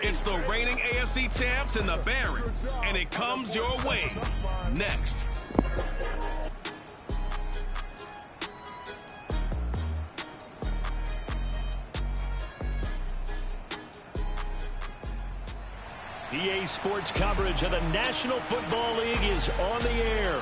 It's the reigning AFC champs and the Barons, and it comes your way next. EA Sports coverage of the National Football League is on the air.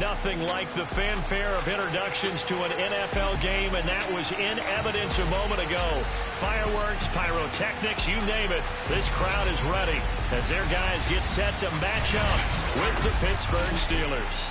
Nothing like the fanfare of introductions to an NFL game, and that was in evidence a moment ago. Fireworks, pyrotechnics, you name it. This crowd is ready as their guys get set to match up with the Pittsburgh Steelers.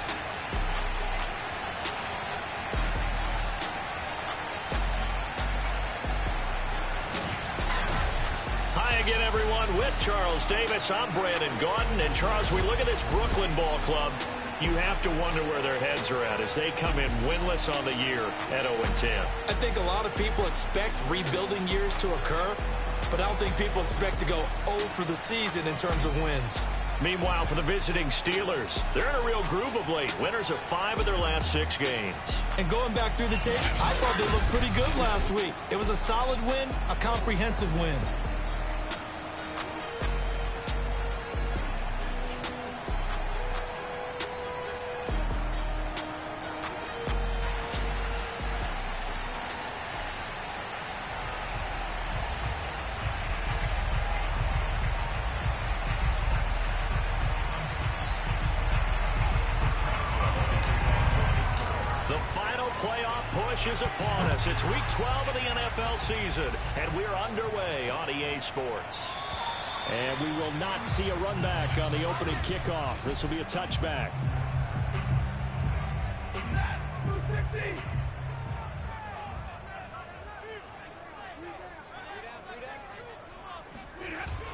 Again, everyone, with Charles Davis, I'm Brandon Gaudin. And Charles, we look at this Brooklyn ball club, you have to wonder where their heads are at as they come in winless on the year at 0-10. I think a lot of people expect rebuilding years to occur, but I don't think people expect to go 0 for the season in terms of wins. Meanwhile, for the visiting Steelers, they're in a real groove of late. Winners of 5 of their last 6 games. And going back through the tape, I thought they looked pretty good last week. It was a solid win, a comprehensive win. Is upon us. It's week 12 of the NFL season, and we're underway on EA Sports. And we will not see a run back on the opening kickoff. This will be a touchback.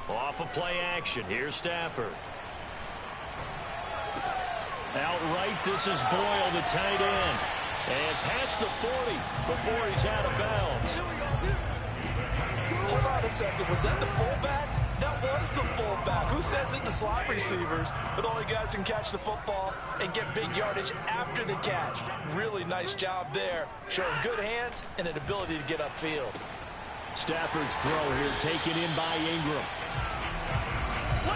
Off of play action. Here's Stafford. Outright, this is Boyle, the tight end. And past the 40 before he's out of bounds. Hold on a second. Was that the fullback? That was the fullback. Who says it? The slot receivers are the only guys who can catch the football and get big yardage after the catch. Really nice job there. Showing good hands and an ability to get upfield. Stafford's throw here taken in by Ingram.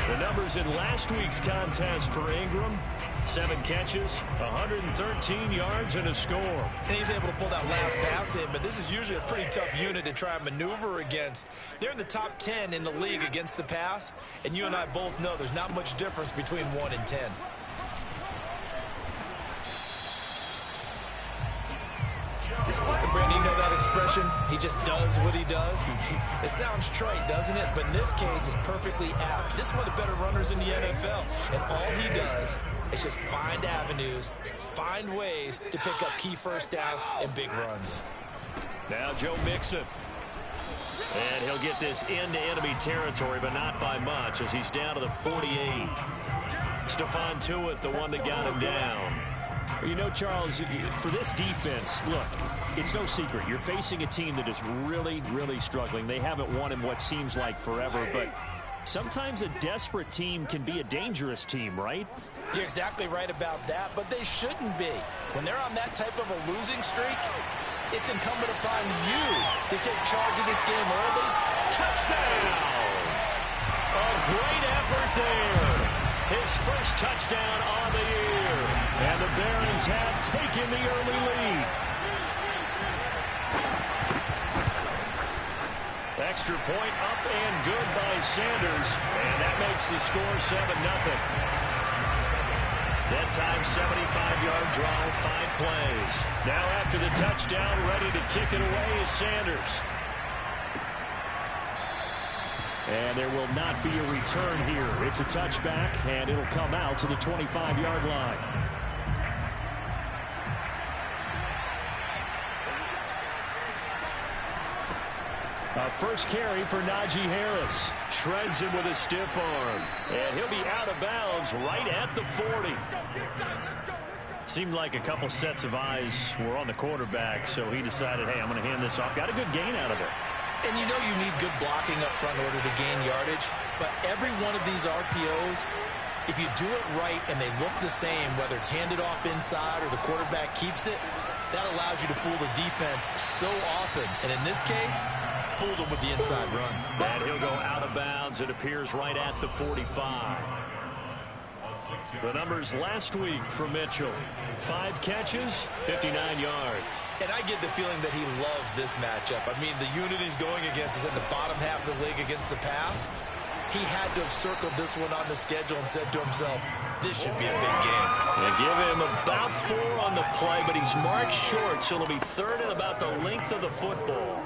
The numbers in last week's contest for Ingram: 7 catches, 113 yards, and a score. And he's able to pull that last pass in, but this is usually a pretty tough unit to try and maneuver against. They're in the top 10 in the league against the pass, and you and I both know there's not much difference between 1 and 10. Brandon, you know that expression? He just does what he does. It sounds trite, doesn't it? But in this case, it's perfectly apt. This is one of the better runners in the NFL, and all he does is just find avenues, find ways to pick up key first downs and big runs. Now Joe Mixon. And he'll get this into enemy territory, but not by much, as he's down to the 48. Stephon Tuitt, the one that got him down. You know, Charles, for this defense, look, it's no secret. You're facing a team that is really, really struggling. They haven't won in what seems like forever, but sometimes a desperate team can be a dangerous team, right? You're exactly right about that, but they shouldn't be. When they're on that type of a losing streak, it's incumbent upon you to take charge of this game early. Touchdown! A great effort there. His first touchdown on the year. And the Barons have taken the early lead. Extra point up and good by Sanders. And that makes the score 7-0. That time, 75-yard drive, 5 plays. Now after the touchdown, ready to kick it away is Sanders. And there will not be a return here. It's a touchback, and it'll come out to the 25-yard line. First carry for Najee Harris. Shreds him with a stiff arm. And he'll be out of bounds right at the 40. Seemed like a couple sets of eyes were on the quarterback, so he decided, hey, I'm going to hand this off. Got a good gain out of it. And you know you need good blocking up front in order to gain yardage. But every one of these RPOs, if you do it right and they look the same, whether it's handed off inside or the quarterback keeps it, that allows you to fool the defense so often. And in this case, fooled them with the inside run. And he'll go out of bounds as it appears right at the 45. The numbers last week for Mitchell. 5 catches, 59 yards. And I get the feeling that he loves this matchup. I mean, the unit he's going against is in the bottom half of the league against the pass. He had to have circled this one on the schedule and said to himself, this should be a big game. They give him about 4 on the play, but he's marked short, so it'll be third and about the length of the football.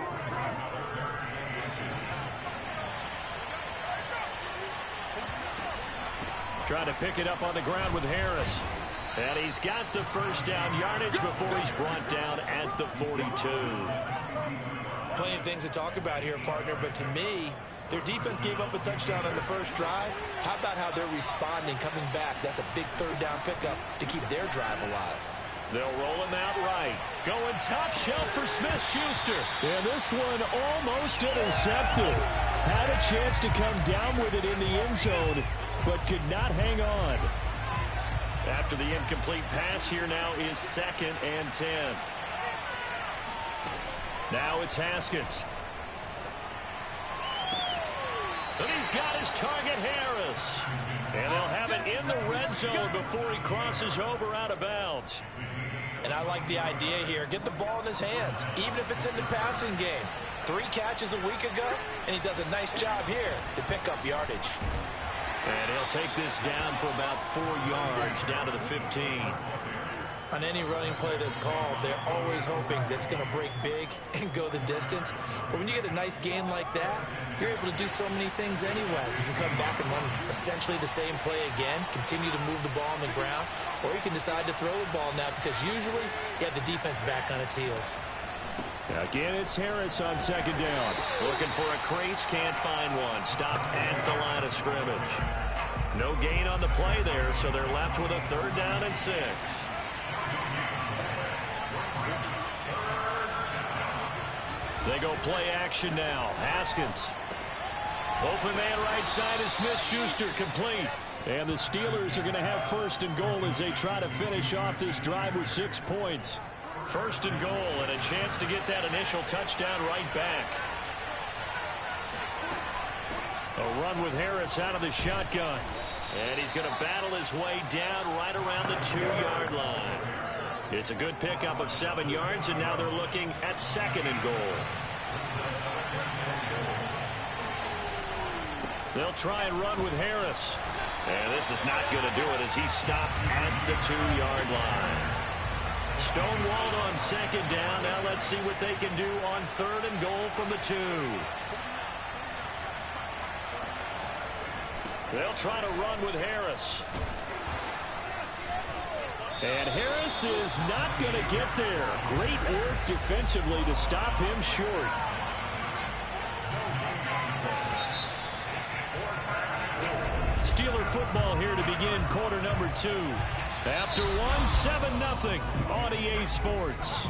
Trying to pick it up on the ground with Harris. And he's got the first down yardage before he's brought down at the 42. Plenty of things to talk about here, partner, but to me, their defense gave up a touchdown on the first drive. How about how they're responding, coming back? That's a big third down pickup to keep their drive alive. They'll roll him out right. Going top shelf for Smith-Schuster. And this one almost intercepted. Had a chance to come down with it in the end zone, but could not hang on. After the incomplete pass, here now is 2nd and 10. Now it's Haskins. And he's got his target, Harris. And they'll have it in the red zone before he crosses over out of bounds. And I like the idea here. Get the ball in his hands, even if it's in the passing game. 3 catches a week ago, and he does a nice job here to pick up yardage. And he'll take this down for about 4 yards, down to the 15. On any running play that's called, they're always hoping that it's going to break big and go the distance. But when you get a nice gain like that, you're able to do so many things anyway. You can come back and run essentially the same play again, continue to move the ball on the ground, or you can decide to throw the ball now because usually you have the defense back on its heels. Again, it's Harris on 2nd down. Looking for a crease, can't find one. Stopped at the line of scrimmage. No gain on the play there, so they're left with a 3rd down and 6. They go play action now. Haskins. Open man right side is Smith-Schuster, complete. And the Steelers are going to have 1st and goal as they try to finish off this drive with 6 points. 1st and goal, and a chance to get that initial touchdown right back. A run with Harris out of the shotgun. And he's going to battle his way down right around the 2-yard line. It's a good pickup of 7 yards, and now they're looking at 2nd and goal. They'll try and run with Harris. And this is not going to do it as he's stopped at the 2-yard line. Stonewalled on 2nd down. Now let's see what they can do on 3rd and goal from the 2. They'll try to run with Harris. And Harris is not going to get there. Great work defensively to stop him short. Steeler football here to begin quarter number 2. After 7-0 on EA Sports.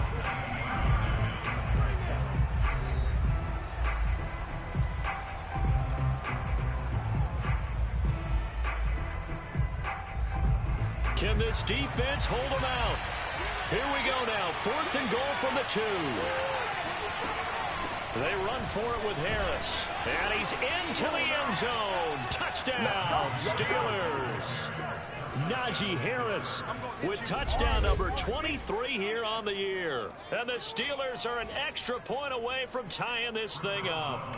Can this defense hold them out? Here we go now. 4th and goal from the 2. They run for it with Harris. And he's into the end zone. Touchdown, Steelers. Najee Harris with touchdown number 23 here on the year. And the Steelers are an extra point away from tying this thing up.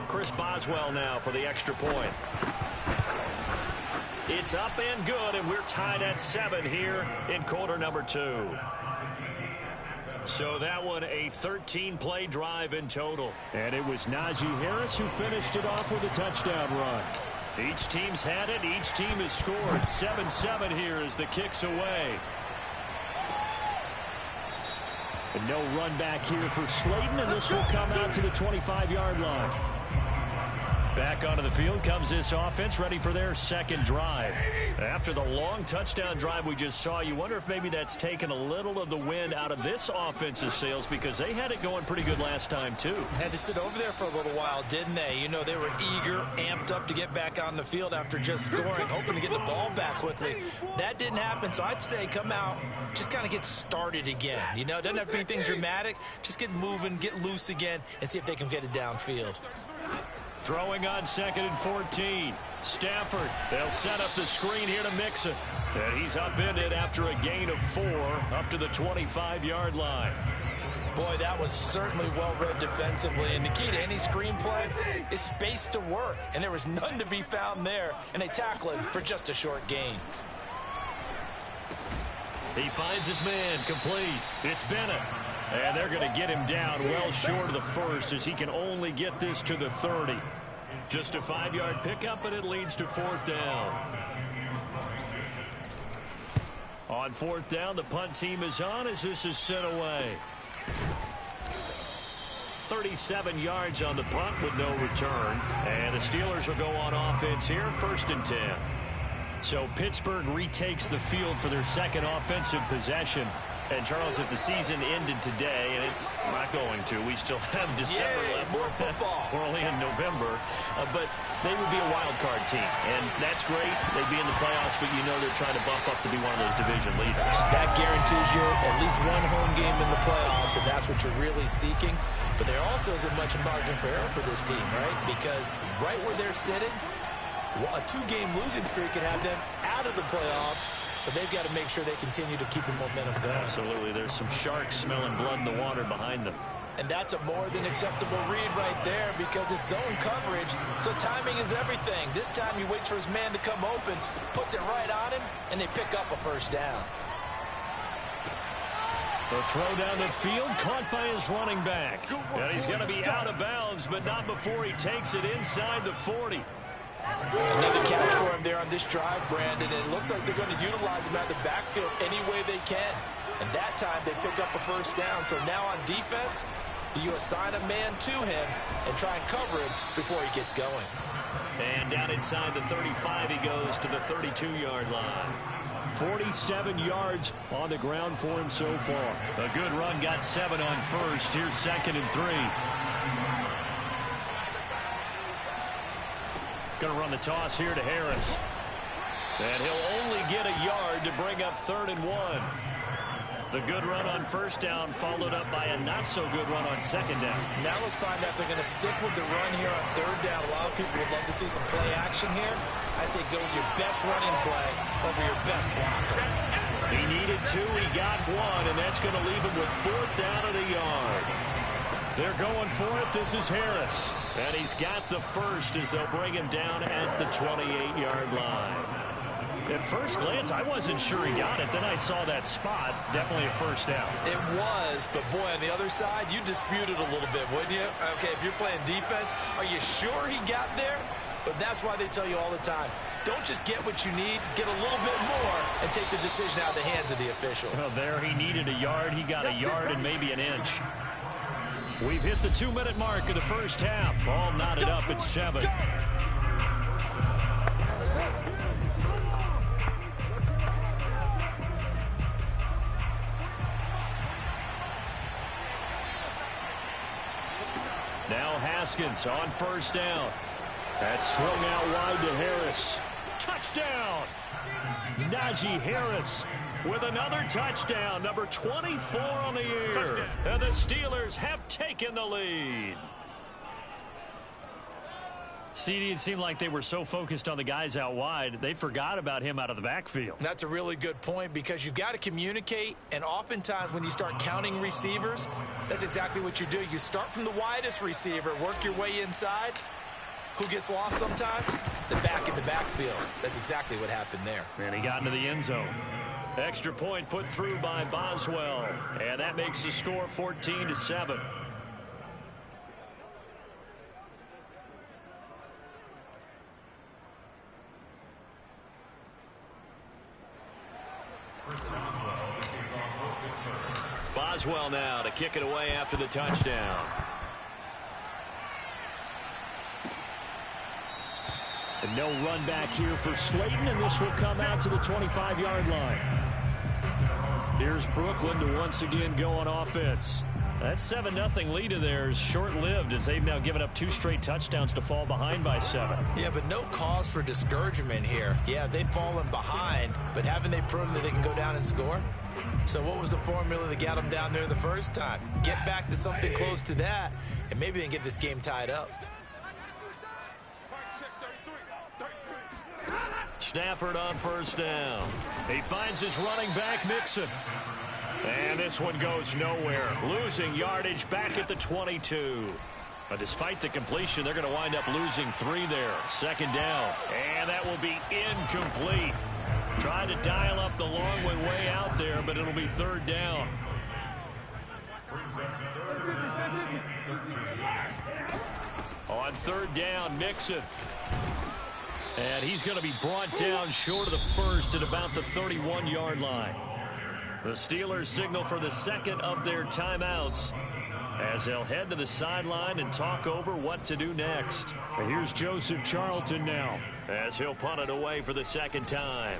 Chris Boswell now for the extra point. It's up and good, and we're tied at 7 here in quarter number 2. So that one a 13-play drive in total. And it was Najee Harris who finished it off with a touchdown run. Each team's had it. Each team has scored. 7-7 here as the kick's away. And no run back here for Slayton, and this will come out to the 25-yard line. Back onto the field comes this offense, ready for their 2nd drive. After the long touchdown drive we just saw, you wonder if maybe that's taken a little of the wind out of this offensive sails because they had it going pretty good last time, too. Had to sit over there for a little while, didn't they? You know, they were eager, amped up to get back on the field after just scoring, hoping to get the ball back quickly. That didn't happen, so I'd say come out, just kind of get started again. You know, it doesn't have to be anything dramatic. Just get moving, get loose again, and see if they can get it downfield. Throwing on 2nd and 14. Stafford, they'll set up the screen here to Mixon. And he's upended after a gain of 4 up to the 25-yard line. Boy, that was certainly well-read defensively. And the key to any screenplay is space to work. And there was none to be found there. And they tackle him for just a short gain. He finds his man complete. It's Bennett. And they're going to get him down well short of the first as he can only get this to the 30. Just a 5-yard pickup, and it leads to 4th down. On 4th down, the punt team is on as this is sent away. 37 yards on the punt with no return. And the Steelers will go on offense here, 1st and 10. So Pittsburgh retakes the field for their second offensive possession. And, Charles, if the season ended today, and it's not going to, we still have December left. More football. We're only in November. But they would be a wild card team. And that's great. They'd be in the playoffs, but you know they're trying to bump up to be one of those division leaders. That guarantees you at least one home game in the playoffs, and that's what you're really seeking. But there also isn't much margin for error for this team, right? Because right where they're sitting, a 2-game losing streak can have them out of the playoffs, so they've got to make sure they continue to keep the momentum going. Absolutely. There's some sharks smelling blood in the water behind them. And that's a more than acceptable read right there because it's zone coverage, so timing is everything. This time he waits for his man to come open, puts it right on him, and they pick up a 1st down. The throw down the field, caught by his running back. And he's going to be out of bounds, but not before he takes it inside the 40. Another catch for him there on this drive, Brandon, and it looks like they're going to utilize him out of the backfield any way they can. And that time they pick up a 1st down. So now on defense, you assign a man to him and try and cover him before he gets going. And down inside the 35 he goes to the 32-yard line. 47 yards on the ground for him so far. A good run, got 7 on 1st. Here's 2nd and 3. Going to run the toss here to Harris. And he'll only get a yard to bring up 3rd and 1. The good run on 1st down followed up by a not-so-good run on 2nd down. Now let's find out if they're going to stick with the run here on 3rd down. A lot of people would love to see some play action here. I say go with your best running play over your best blocker. He needed 2. He got 1, and that's going to leave him with 4th down at a yard. They're going for it. This is Harris. And he's got the 1st as they'll bring him down at the 28-yard line. At first glance, I wasn't sure he got it. Then I saw that spot. Definitely a 1st down. It was, but boy, on the other side, you dispute it a little bit, wouldn't you? Okay, if you're playing defense, are you sure he got there? But that's why they tell you all the time, don't just get what you need, get a little bit more, and take the decision out of the hands of the officials. Well, there he needed a yard. He got a yard and maybe an inch. We've hit the 2-minute mark of the 1st half. All knotted up at 7. Now Haskins on 1st down. That's swung out wide to Harris. Touchdown! Najee Harris with another touchdown, number 24 on the year. Touchdown. And the Steelers have taken the lead. CD, it seemed like they were so focused on the guys out wide, they forgot about him out of the backfield. That's a really good point because you've got to communicate, and oftentimes when you start counting receivers, that's exactly what you do. You start from the widest receiver, work your way inside. Who gets lost sometimes? The back in the backfield. That's exactly what happened there. And he got into the end zone. Extra point put through by Boswell, and that makes the score 14-7. Boswell now to kick it away after the touchdown. And no run back here for Slayton, and this will come out to the 25-yard line. Here's Brooklyn to once again go on offense. That 7-0 lead of theirs short-lived as they've now given up 2 straight touchdowns to fall behind by 7. Yeah, but no cause for discouragement here. Yeah, they've fallen behind, but haven't they proven that they can go down and score? So what was the formula that got them down there the first time? Get back to something close to that, and maybe they can get this game tied up. Stafford on first down. He finds his running back, Mixon. And this one goes nowhere. Losing yardage back at the 22. But despite the completion, they're going to wind up losing 3 there. Second down. And that will be incomplete. Tried to dial up the long way out there, but it'll be third down. On third down, Mixon. And he's going to be brought down short of the first at about the 31-yard line. The Steelers signal for the second of their timeouts as they'll head to the sideline and talk over what to do next. And here's Joseph Charlton now as he'll punt it away for the second time.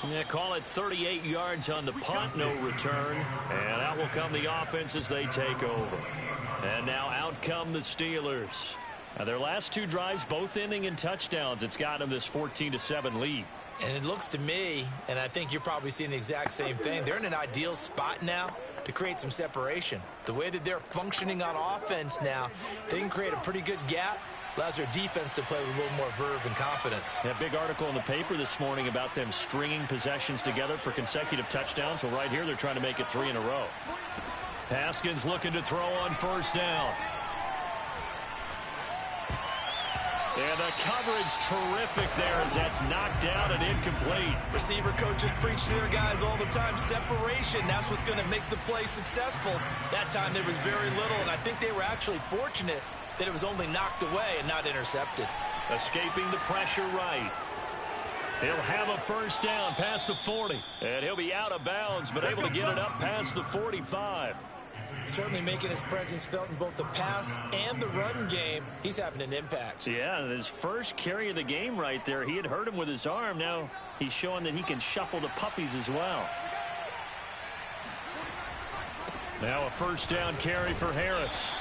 Yeah, call it 38 yards on the punt, no return. And out will come the offense as they take over. And now out come the Steelers. Now their last 2 drives, both ending in touchdowns. It's got them this 14-7 lead. And it looks to me, and I think you're probably seeing the exact same thing, they're in an ideal spot now to create some separation. The way that they're functioning on offense now, they can create a pretty good gap. Allows their defense to play with a little more verve and confidence. That big article in the paper this morning about them stringing possessions together for consecutive touchdowns. Well, right here, they're trying to make it 3 in a row. Haskins looking to throw on first down. And the coverage terrific there as that's knocked down and incomplete. Receiver coaches preach to their guys all the time. Separation, that's what's going to make the play successful. That time there was very little, and I think they were actually fortunate that it was only knocked away and not intercepted. Escaping the pressure right. He'll have a first down past the 40. And he'll be out of bounds, but able to get it up past the 45. Certainly making his presence felt in both the pass and the run game. He's having an impact. Yeah, his first carry of the game right there. He had hurt him with his arm. Now he's showing that he can shuffle the puppies as well. Now a first down carry for Harris.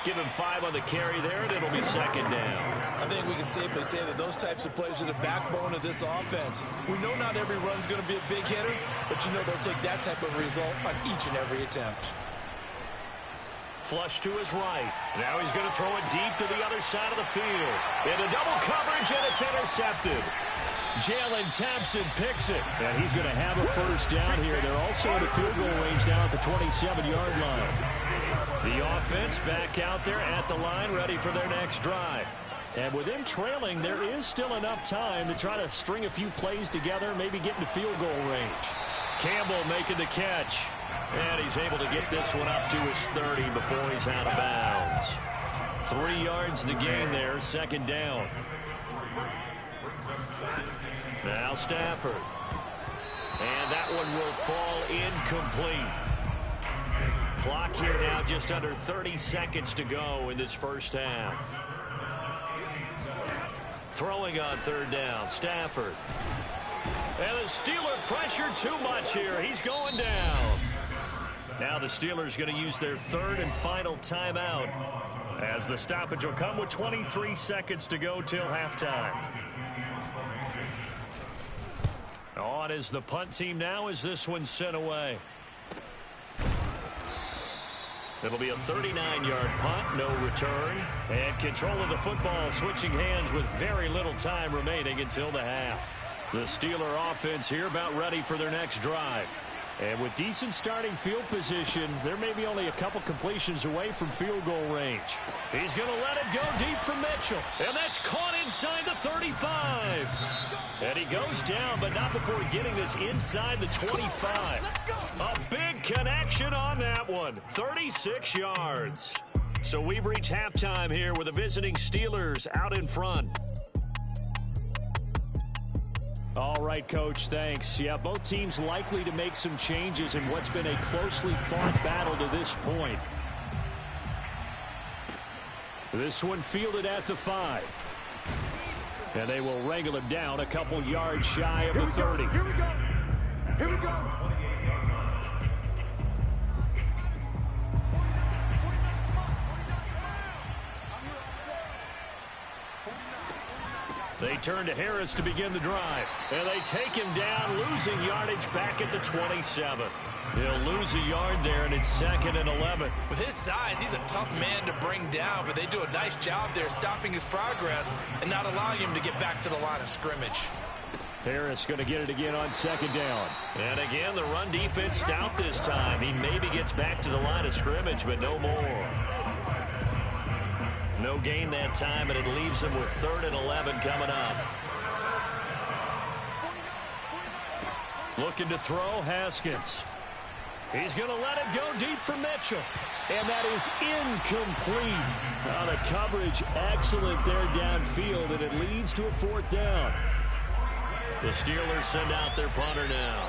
Give him 5 on the carry there, and it'll be second down. I think we can safely say that those types of plays are the backbone of this offense. We know not every run's going to be a big hitter, but you know they'll take that type of result on each and every attempt. Flush to his right. Now he's going to throw it deep to the other side of the field. Into double coverage, and it's intercepted. Jalen Thompson picks it. And he's going to have a first down here. They're also in the field goal range down at the 27-yard line. The offense back out there at the line, ready for their next drive. And with them trailing, there is still enough time to try to string a few plays together, maybe get into field goal range. Campbell making the catch. And he's able to get this one up to his 30 before he's out of bounds. 3 yards the gain there, second down. Now Stafford. And that one will fall incomplete. Clock here now just under 30 seconds to go in this first half. Throwing on third down, Stafford. And the Steeler pressure too much here. He's going down. Now the Steelers going to use their third and final timeout as the stoppage will come with 23 seconds to go till halftime. On is the punt team now as this one's sent away. It'll be a 39-yard punt, no return. And control of the football switching hands with very little time remaining until the half. The Steeler offense here about ready for their next drive. And with decent starting field position, there may be only a couple completions away from field goal range. He's going to let it go deep from Mitchell. And that's caught inside the 35. And he goes down, but not before getting this inside the 25. A big connection on that one. 36 yards. So we've reached halftime here with the visiting Steelers out in front. All right, Coach, thanks. Yeah, both teams likely to make some changes in what's been a closely fought battle to this point. This one fielded at the 5. And they will wrangle him down a couple yards shy of the 30. Here we go. Here we go. They turn to Harris to begin the drive. And they take him down, losing yardage back at the 27. He'll lose a yard there, and it's 2nd and 11. With his size, he's a tough man to bring down, but they do a nice job there stopping his progress and not allowing him to get back to the line of scrimmage. Harris going to get it again on 2nd down. And again, the run defense stout this time. He maybe gets back to the line of scrimmage, but no more. No gain that time, and it leaves him with 3rd and 11 coming up. Looking to throw, Haskins. He's going to let it go deep for Mitchell. And that is incomplete. The coverage excellent there downfield, and it leads to a 4th down. The Steelers send out their punter now,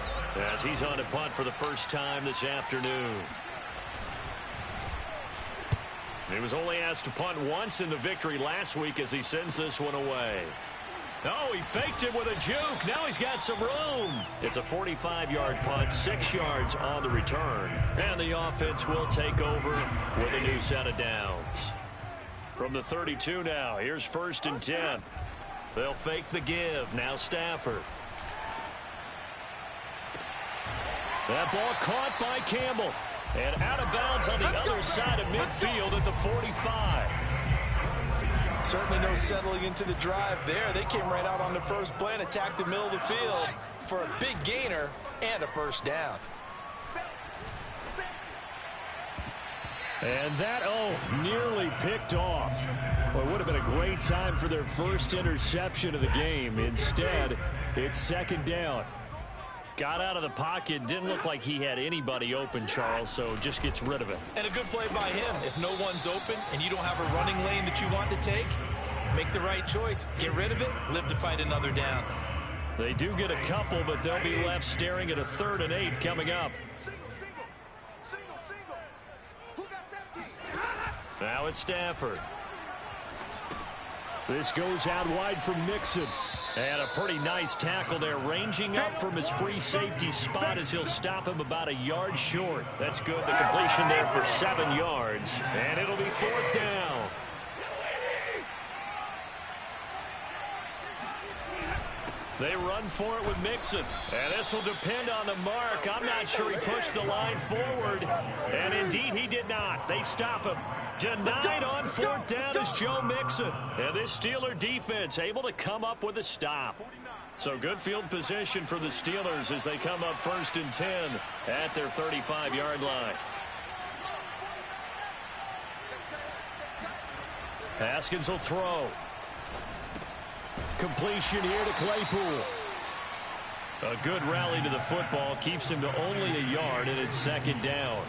as he's on to punt for the first time this afternoon. He was only asked to punt once in the victory last week as he sends this one away. Oh, he faked it with a juke. Now he's got some room. It's a 45-yard punt, 6 yards on the return. And the offense will take over with a new set of downs. From the 32 now, here's 1st and 10. They'll fake the give. Now Stafford. That ball caught by Campbell. And out of bounds on the other side of midfield at the 45. Certainly no settling into the drive there. They came right out on the first play and attacked the middle of the field for a big gainer and a 1st down. And that, nearly picked off. Well, it would have been a great time for their first interception of the game. Instead, it's 2nd down. Got out of the pocket. Didn't look like he had anybody open, Charles, so just gets rid of it. And a good play by him. If no one's open and you don't have a running lane that you want to take, make the right choice. Get rid of it. Live to fight another down. They do get a couple, but they'll be left staring at a 3rd and 8 coming up. Now it's Stafford. This goes out wide for Mixon. And a pretty nice tackle there, ranging up from his free safety spot as he'll stop him about a yard short. That's good. The completion there for 7 yards. And it'll be 4th down. They run for it with Mixon. And this will depend on the mark. I'm not sure he pushed the line forward. And indeed he did not. They stop him. Denied on 4th down is Joe Mixon. And this Steeler defense able to come up with a stop. So good field position for the Steelers as they come up 1st and 10 at their 35-yard line. Haskins will throw. Completion here to Claypool. A good rally to the football keeps him to only a yard, and it's 2nd down.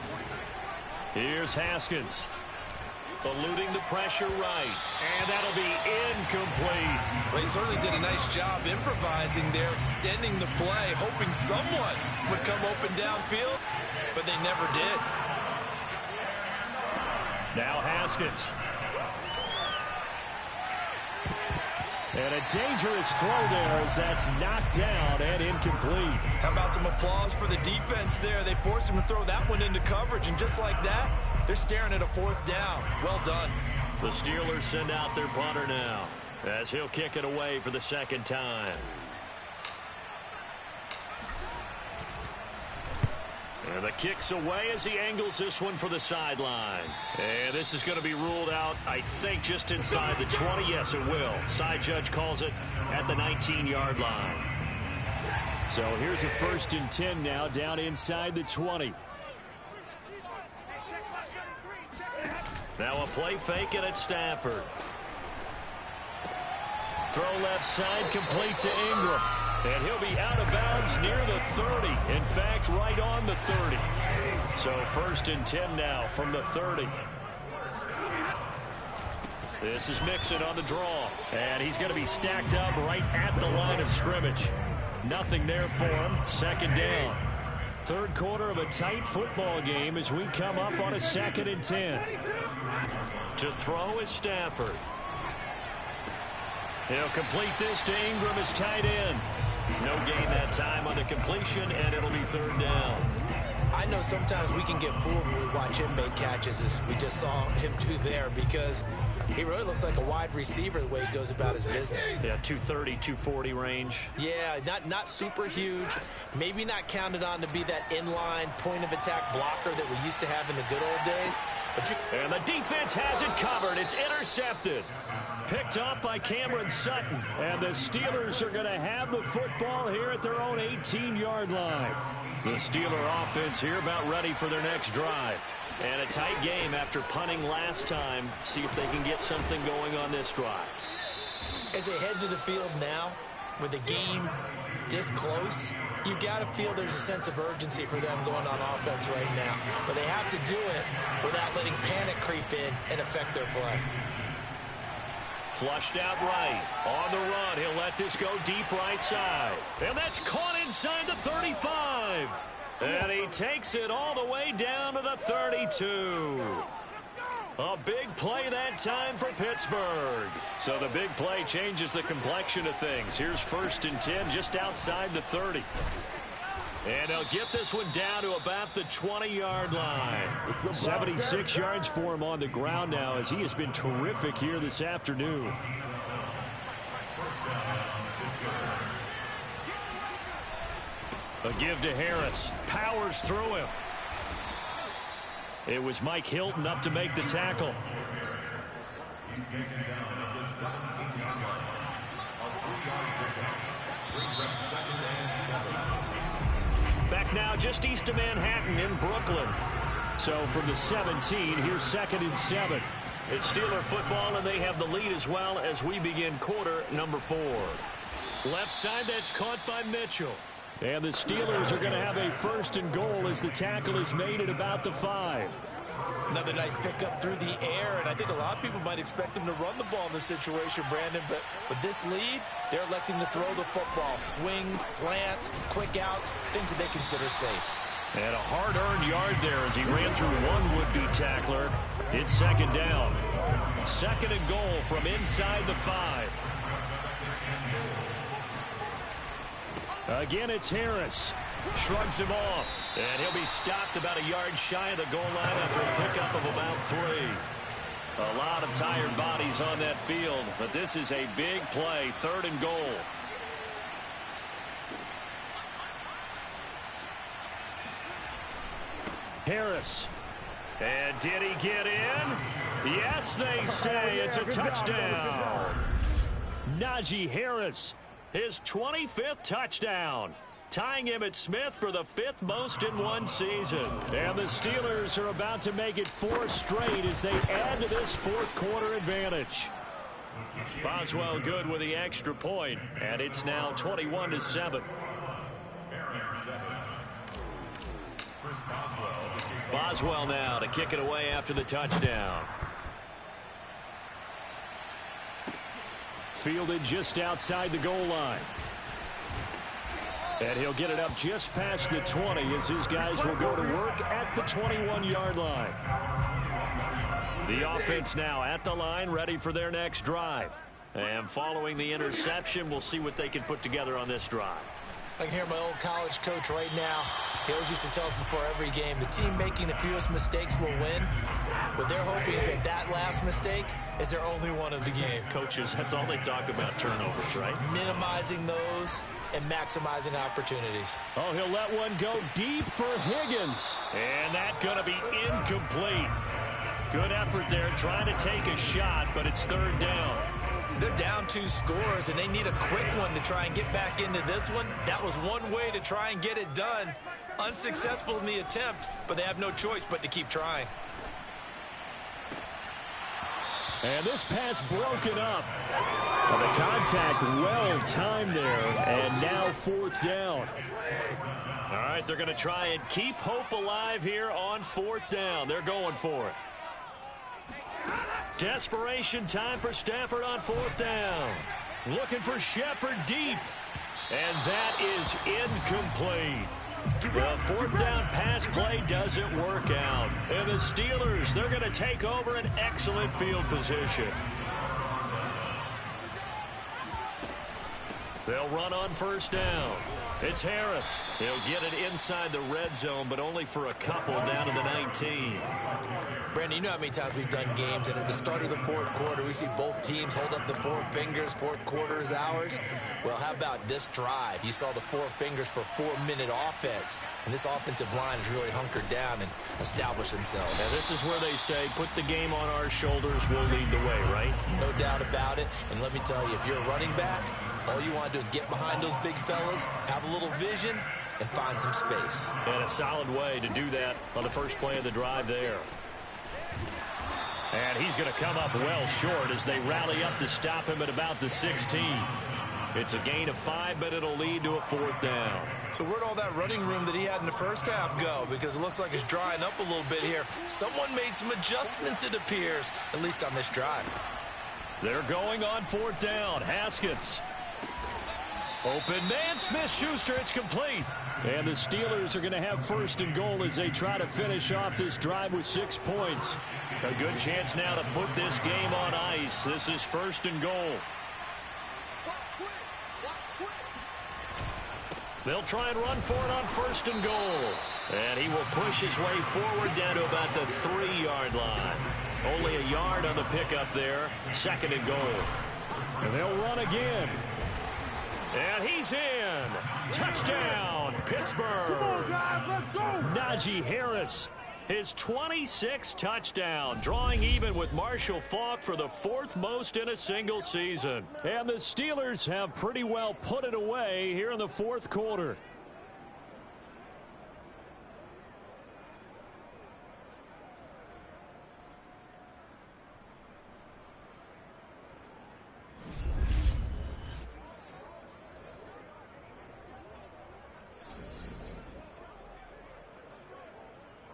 Here's Haskins. Eluding the pressure right. And that'll be incomplete. Well, he certainly did a nice job improvising there, extending the play, hoping someone would come open downfield, but they never did. Now Haskins. And a dangerous throw there as that's knocked down and incomplete. How about some applause for the defense there? They forced him to throw that one into coverage, and just like that, they're staring at a 4th down. Well done. The Steelers send out their punter now as he'll kick it away for the 2nd time. And the kick's away as he angles this one for the sideline. And this is going to be ruled out, I think, just inside the 20. Yes, it will. Side judge calls it at the 19-yard line. So here's a 1st and 10 now down inside the 20. Now a play fake, and it's Stafford. Throw left side, complete to Ingram. And he'll be out of bounds near the 30. In fact, right on the 30. So 1st and 10 now from the 30. This is Mixon on the draw. And he's going to be stacked up right at the line of scrimmage. Nothing there for him. 2nd down. 3rd quarter of a tight football game as we come up on a 2nd and 10. To throw is Stafford. He'll complete this to Ingram as tight end. No gain that time on the completion, and it'll be 3rd down. I know sometimes we can get fooled when we watch him make catches, as we just saw him do there, because he really looks like a wide receiver the way he goes about his business. Yeah, 230, 240 range. Yeah, not super huge. Maybe not counted on to be that inline point-of-attack blocker that we used to have in the good old days. And the defense has it covered. It's intercepted. Picked up by Cameron Sutton. And the Steelers are going to have the football here at their own 18-yard line. The Steeler offense here about ready for their next drive. And a tight game after punting last time. See if they can get something going on this drive. As they head to the field now, with the game this close, you've got to feel there's a sense of urgency for them going on offense right now. But they have to do it without letting panic creep in and affect their play. Flushed out right. On the run, he'll let this go deep right side. And that's caught inside the 35. And he takes it all the way down to the 32. A big play that time for Pittsburgh. So the big play changes the complexion of things. Here's 1st and 10 just outside the 30. And they'll get this one down to about the 20-yard line. 76 yards for him on the ground now, as he has been terrific here this afternoon. A give to Harris. Powers through him. It was Mike Hilton up to make the tackle. Back now just east of Manhattan in Brooklyn. So from the 17, here's 2nd and 7. It's Steeler football, and they have the lead as well as we begin quarter number 4. Left side, that's caught by Mitchell. And the Steelers are going to have a 1st and goal as the tackle is made at about the 5. Another nice pickup through the air, and I think a lot of people might expect him to run the ball in this situation, Brandon, but with this lead, they're electing to throw the football. Swings, slants, quick outs, things that they consider safe. And a hard-earned yard there as he ran through one would-be tackler. It's 2nd down. 2nd and goal from inside the 5. Again, it's Harris. Shrugs him off. And he'll be stopped about a yard shy of the goal line after a pickup of about 3. A lot of tired bodies on that field, but this is a big play. 3rd and goal. Harris. And did he get in? Yes, they say it's a touchdown. Najee Harris. His 25th touchdown, tying him at Smith for the 5th most in one season. And the Steelers are about to make it 4 straight as they add to this 4th quarter advantage. Boswell good with the extra point, and it's now 21-7. Boswell now to kick it away after the touchdown. Fielded just outside the goal line. And he'll get it up just past the 20 as his guys will go to work at the 21-yard line. The offense now at the line, ready for their next drive. And following the interception, we'll see what they can put together on this drive. I can hear my old college coach right now. He always used to tell us before every game, the team making the fewest mistakes will win. What they're hoping is that that last mistake is their only one of the game. Coaches, that's all they talk about, turnovers, right? Minimizing those and maximizing opportunities. Oh, he'll let one go deep for Higgins. And that's going to be incomplete. Good effort there, trying to take a shot, but it's 3rd down. They're down 2 scores, and they need a quick one to try and get back into this one. That was one way to try and get it done. Unsuccessful in the attempt, but they have no choice but to keep trying. And this pass broken up. Well, the contact well timed there, and now 4th down. All right, they're going to try and keep hope alive here on 4th down. They're going for it. Desperation time for Stafford on 4th down. Looking for Shepard deep. And that is incomplete. The 4th down pass play doesn't work out. And the Steelers, they're going to take over an excellent field position. They'll run on 1st down. It's Harris. He'll get it inside the red zone, but only for a couple down to the 19. Brandon, you know how many times we've done games, and at the start of the fourth quarter, we see both teams hold up the four fingers, fourth quarter is ours. Well, how about this drive? You saw the four fingers for 4-minute offense, and this offensive line has really hunkered down and established themselves. Now, this is where they say, put the game on our shoulders, we'll lead the way, right? No doubt about it, and let me tell you, if you're a running back, all you want to do is get behind those big fellas, have a little vision, and find some space. And a solid way to do that on the first play of the drive there. And he's going to come up well short as they rally up to stop him at about the 16. It's a gain of 5, but it'll lead to a 4th down. So where'd all that running room that he had in the first half go? Because it looks like it's drying up a little bit here. Someone made some adjustments, it appears, at least on this drive. They're going on 4th down. Haskins. Open man, Smith-Schuster, it's complete. And the Steelers are going to have 1st and goal as they try to finish off this drive with 6 points. A good chance now to put this game on ice. This is 1st and goal. They'll try and run for it on 1st and goal. And he will push his way forward down to about the 3-yard line. Only a yard on the pickup there. 2nd and goal. And they'll run again. And he's in. Touchdown, Pittsburgh. Come on, guys, let's go. Najee Harris, his 26th touchdown, drawing even with Marshall Faulk for the 4th most in a single season. And the Steelers have pretty well put it away here in the 4th quarter.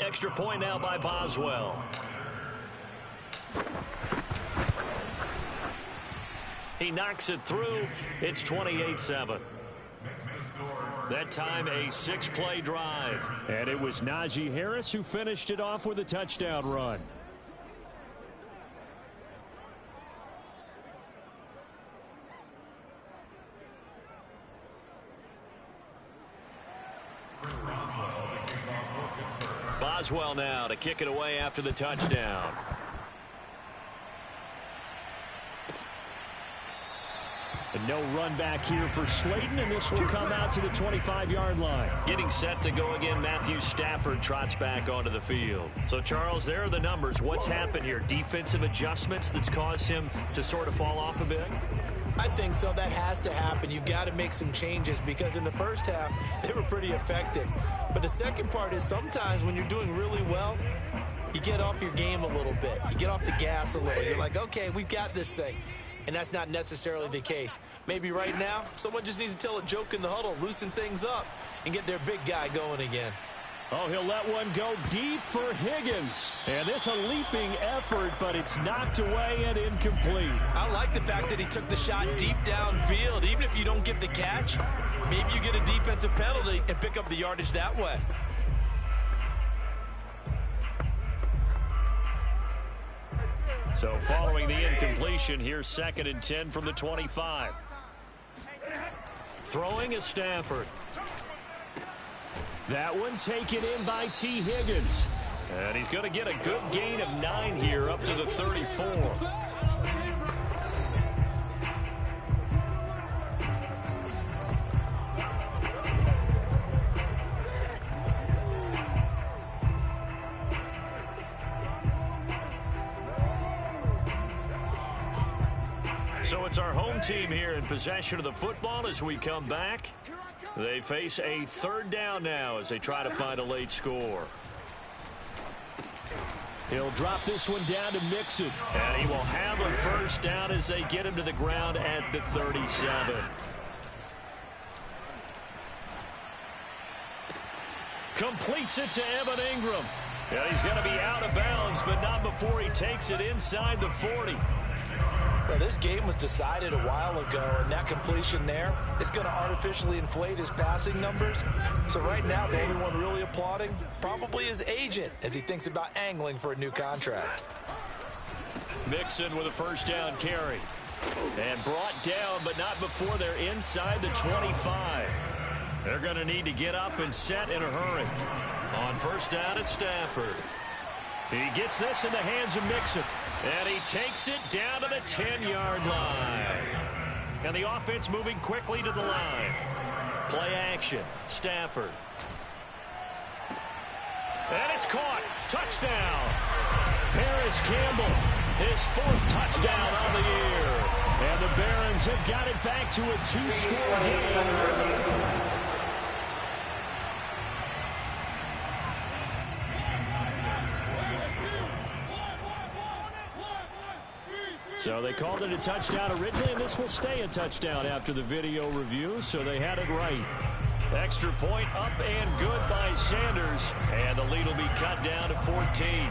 Extra point now by Boswell. He knocks it through. It's 28-7. That time a 6-play drive. And it was Najee Harris who finished it off with a touchdown run. Boswell now to kick it away after the touchdown. And no run back here for Slayton, and this will come out to the 25-yard line. Getting set to go again, Matthew Stafford trots back onto the field. So, Charles, there are the numbers. What's happened here? Defensive adjustments that's caused him to sort of fall off a bit? I think so. That has to happen. You've got to make some changes because in the first half, they were pretty effective. But the second part is sometimes when you're doing really well, you get off your game a little bit. You get off the gas a little. You're like, okay, we've got this thing. And that's not necessarily the case. Maybe right now, someone just needs to tell a joke in the huddle, loosen things up, and get their big guy going again. Oh, he'll let one go deep for Higgins. And this a leaping effort, but it's knocked away and incomplete. I like the fact that he took the shot deep downfield. Even if you don't get the catch, maybe you get a defensive penalty and pick up the yardage that way. So following the incompletion, here's 2nd and 10 from the 25. Throwing is Stafford. That one taken in by T. Higgins. And he's going to get a good gain of 9 here up to the 34. So it's our home team here in possession of the football as we come back. They face a 3rd down now as they try to find a late score. He'll drop this one down to Mixon. And he will have a 1st down as they get him to the ground at the 37. Completes it to Evan Ingram. And he's going to be out of bounds, but not before he takes it inside the 40. Well, this game was decided a while ago, and that completion there is going to artificially inflate his passing numbers. So right now, the only one really applauding probably his agent as he thinks about angling for a new contract. Mixon with a 1st down carry. And brought down, but not before they're inside the 25. They're going to need to get up and set in a hurry. On first down, it's Stafford. He gets this in the hands of Mixon. And he takes it down to the 10-yard line. And the offense moving quickly to the line. Play action. Stafford. And it's caught. Touchdown. Paris Campbell, his 4th touchdown on the year. And the Barons have got it back to a 2-score game. So they called it a touchdown originally, and this will stay a touchdown after the video review, so they had it right. Extra point up and good by Sanders, and the lead will be cut down to 14.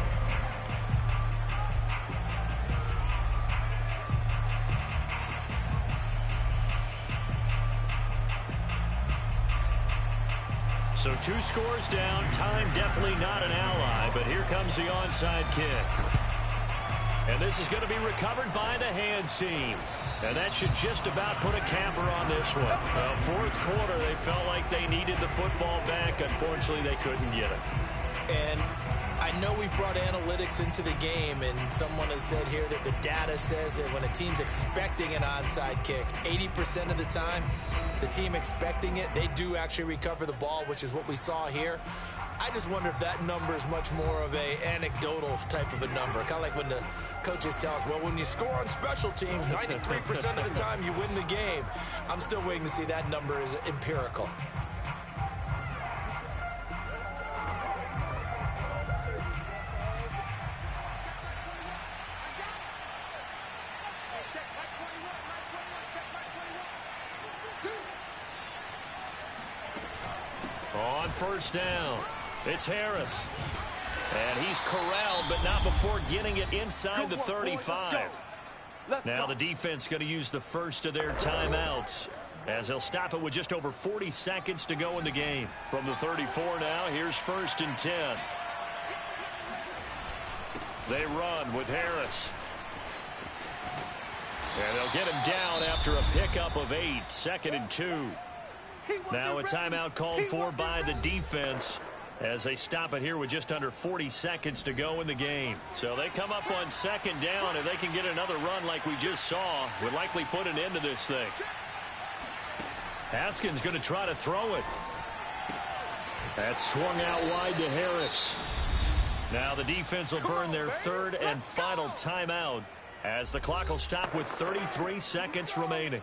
So 2 scores down, time definitely not an ally, but here comes the onside kick. And this is going to be recovered by the hands team. And that should just about put a capper on this one. Fourth quarter, they felt like they needed the football back. Unfortunately, they couldn't get it. And I know we brought analytics into the game, and someone has said here that the data says that when a team's expecting an onside kick, 80% of the time, the team expecting it, they do actually recover the ball, which is what we saw here. I just wonder if that number is much more of a anecdotal type of a number. Kind of like when the coaches tell us, well, when you score on special teams, 93% of the time you win the game. I'm still waiting to see that number is empirical. On first down, it's Harris. And he's corralled, but not before getting it inside the 35. Now the defense going to use the first of their timeouts, as they'll stop it with just over 40 seconds to go in the game. From the 34 now, here's 1st and 10. They run with Harris. And they'll get him down after a pickup of 8, 2nd and 2. Now a timeout called for by the defense as they stop it here with just under 40 seconds to go in the game. So they come up on 2nd down. If they can get another run like we just saw, would likely put an end to this thing. Haskins going to try to throw it. That swung out wide to Harris. Now the defense will burn their 3rd and final timeout as the clock will stop with 33 seconds remaining.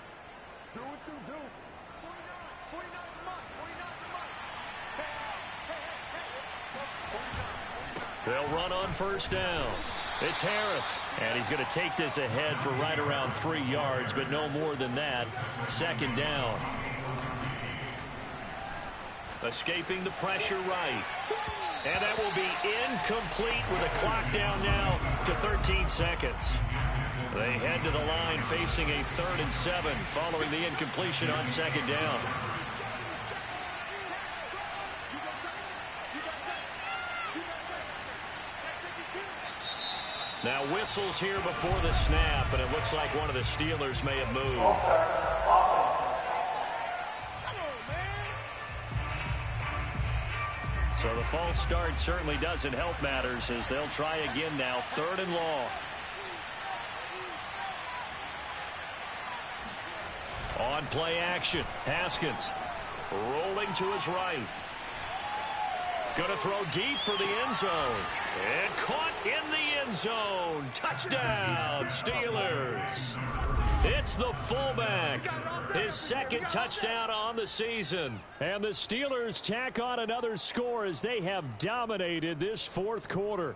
They'll run on first down. It's Harris, and he's going to take this ahead for right around 3 yards, but no more than that. 2nd down. Escaping the pressure right. And that will be incomplete with a clock down now to 13 seconds. They head to the line facing a 3rd and 7 following the incompletion on 2nd down. Now whistles here before the snap, and it looks like one of the Steelers may have moved. So the false start certainly doesn't help matters as they'll try again now, 3rd and long. On play action, Haskins rolling to his right. Going to throw deep for the end zone. And caught in the end zone. Touchdown, Steelers. It's the fullback. His 2nd touchdown on the season. And the Steelers tack on another score as they have dominated this 4th quarter.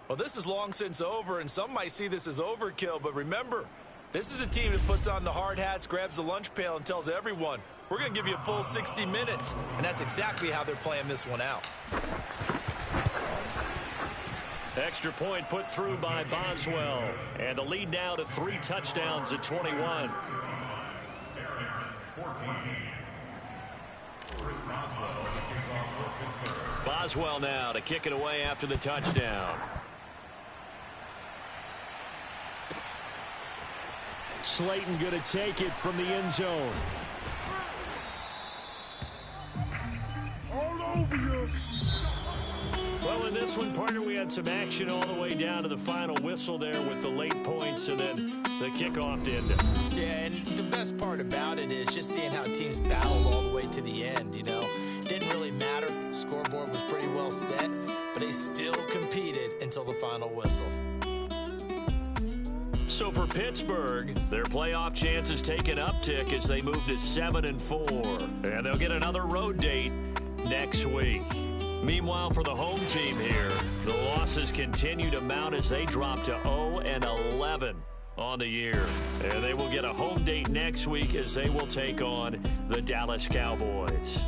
Well, this is long since over, and some might see this as overkill. But remember, this is a team that puts on the hard hats, grabs the lunch pail, and tells everyone, we're going to give you a full 60 minutes. And that's exactly how they're playing this one out. Extra point put through by Boswell. And the lead now to 3 touchdowns at 21. Boswell now to kick it away after the touchdown. Slayton going to take it from the end zone. one, partner, we had some action all the way down to the final whistle there with the late points and then the kickoff to end it. Yeah, and the best part about it is just seeing how teams battled all the way to the end, you know. Didn't really matter. The scoreboard was pretty well set, but they still competed until the final whistle. So for Pittsburgh, their playoff chances take an uptick as they move to 7-4, and they'll get another road date next week. Meanwhile, for the home team here, the losses continue to mount as they drop to 0-11 on the year. And they will get a home date next week as they will take on the Dallas Cowboys.